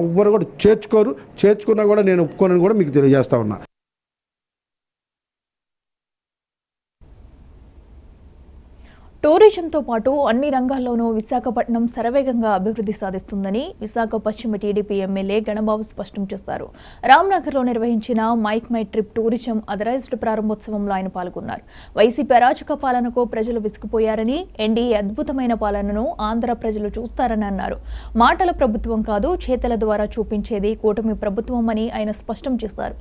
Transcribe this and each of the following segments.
ఎవ్వరు కూడా చేర్చుకున్నా కూడా నేను ఒప్పుకోనని కూడా మీకు తెలియజేస్తా ఉన్నా. టూరిజంతో పాటు అన్ని రంగాల్లోనూ విశాఖపట్నం శరవేగంగా అభివృద్ధి సాధిస్తుందని విశాఖ పశ్చిమ టీడీపీ ఎమ్మెల్యే గణబాబు స్పష్టం చేశారు. రామ్నగర్లో నిర్వహించిన MakeMyTrip tourism authorised ప్రారంభోత్సవంలో ఆయన పాల్గొన్నారు. వైసీపీ అరాచక పాలనకు ప్రజలు విసిగిపోయారని, ఎన్డీఏ అద్భుతమైన పాలనను ఆంధ్ర ప్రజలు చూస్తారని అన్నారు. మాటల ప్రభుత్వం కాదు, చేతల ద్వారా చూపించేది కూటమి ప్రభుత్వం అని ఆయన స్పష్టం చేశారు.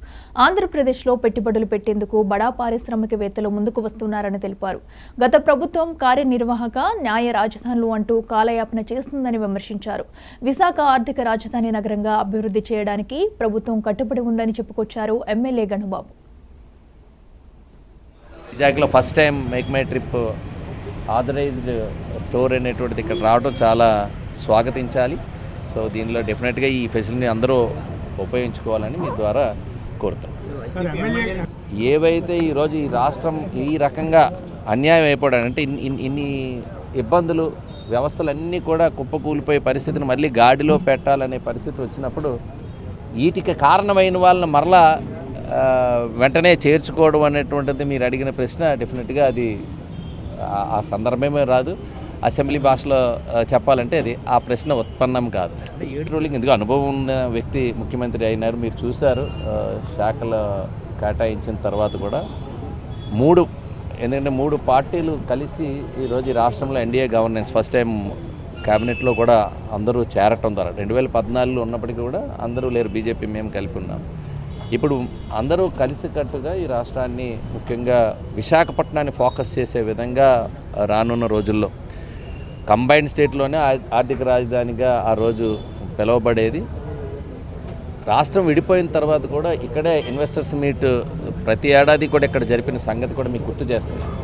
ఆంధ్రప్రదేశ్లో పెట్టుబడులు పెట్టేందుకు బడా పారిశ్రామికవేత్తలు ముందుకు వస్తున్నారని తెలిపారు. గత ప్రభుత్వం కార్యనిర్వాహక న్యాయ రాజధానులు అంటూ కాలయాపన చేస్తుందని విమర్శించారు. విశాఖ ఆర్థిక రాజధాని నగరంగా అభివృద్ధి చేయడానికి ప్రభుత్వం కట్టుబడి ఉందని చెప్పుకొచ్చారు ఎమ్మెల్యే గణబాబు. విశాఖలో first time make my trip authorised store అనేటువంటిది ఇక్కడ రావడం చాలా స్వాగతించాలి. సో దీనిలో డెఫినెట్గా ఈ ఫెసిలిటీని అందరూ ఉపయోగించుకోవాలని మీ ద్వారా కోరుతాం. ఏవైతే ఈరోజు ఈ రాష్ట్రం ఈ రకంగా అన్యాయం అయిపోవడానంటే ఇన్ని ఇబ్బందులు వ్యవస్థలన్నీ కూడా కుప్పకూలిపోయే పరిస్థితిని మళ్ళీ గాడిలో పెట్టాలనే పరిస్థితి వచ్చినప్పుడు వీటికి కారణమైన వాళ్ళని మరలా వెంటనే చేర్చుకోవడం అనేటువంటిది మీరు అడిగిన ప్రశ్న డెఫినెట్గా అది ఆ సందర్భమే రాదు. అసెంబ్లీ భాషలో చెప్పాలంటే అది ఆ ప్రశ్న ఉత్పన్నం కాదు. రూలింగ్ ఎందుకు అనుభవం ఉన్న వ్యక్తి ముఖ్యమంత్రి అయినారు. మీరు చూశారు శాఖలు కేటాయించిన తర్వాత కూడా ఎందుకంటే మూడు పార్టీలు కలిసి ఈరోజు ఈ రాష్ట్రంలో ఎన్డీఏ గవర్నెన్స్ ఫస్ట్ టైం క్యాబినెట్లో కూడా అందరూ చేరటం ద్వారా 2014లో ఉన్నప్పటికీ కూడా అందరూ లేరు, బీజేపీ మేము కలిపి ఉన్నాం. ఇప్పుడు అందరూ కలిసికట్టుగా ఈ రాష్ట్రాన్ని ముఖ్యంగా విశాఖపట్నాన్ని ఫోకస్ చేసే విధంగా రానున్న రోజుల్లో కంబైన్డ్ స్టేట్లోనే ఆర్థిక రాజధానిగా ఆ రోజు పిలువబడేది. రాష్ట్రం విడిపోయిన తర్వాత కూడా ఇక్కడే ఇన్వెస్టర్స్ మీట్ ప్రతి ఏడాది కూడా ఇక్కడ జరిపిన సంగతి కూడా మీకు గుర్తు చేస్తున్నాను.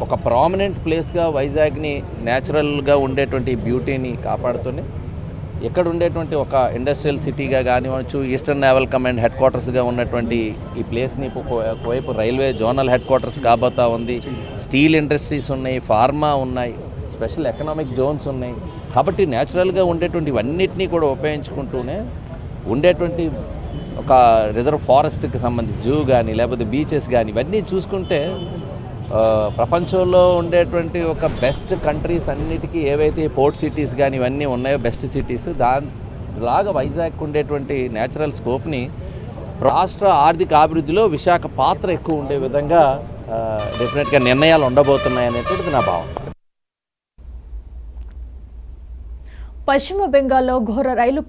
ఒక ప్రామినెంట్ ప్లేస్గా వైజాగ్ని న్యాచురల్గా ఉండేటువంటి బ్యూటీని కాపాడుతూనే ఇక్కడ ఉండేటువంటి ఒక ఇండస్ట్రియల్ సిటీగా కానివచ్చు, ఈస్టర్న్ నేవల్ కమాండ్ హెడ్ క్వార్టర్స్గా ఉన్నటువంటి ఈ ప్లేస్ని ఒకవైపు రైల్వే జోనల్ హెడ్ క్వార్టర్స్ కాబోతా ఉంది. స్టీల్ ఇండస్ట్రీస్ ఉన్నాయి, ఫార్మా ఉన్నాయి, స్పెషల్ ఎకనామిక్ జోన్స్ ఉన్నాయి. కాబట్టి న్యాచురల్గా ఉండేటువంటి ఇవన్నిటినీ కూడా ఉపయోగించుకుంటూనే ఉండేటువంటి ఒక రిజర్వ్ ఫారెస్ట్కి సంబంధించి జూ కానీ లేకపోతే బీచెస్ కానీ ఇవన్నీ చూసుకుంటే ప్రపంచంలో ఉండేటువంటి ఒక బెస్ట్ కంట్రీస్ అన్నిటికీ ఏవైతే పోర్ట్ సిటీస్ కానీ ఇవన్నీ ఉన్నాయో బెస్ట్ సిటీస్ దానిలాగా వైజాగ్ ఉండేటువంటి న్యాచురల్ స్కోప్ని రాష్ట్ర ఆర్థిక అభివృద్ధిలో విశాఖ పాత్ర ఎక్కువ ఉండే విధంగా డెఫినెట్గా నిర్ణయాలు ఉండబోతున్నాయి అనేటువంటిది నా భావం. పశ్చిమ బెంగాల్లో ఘోర రైలు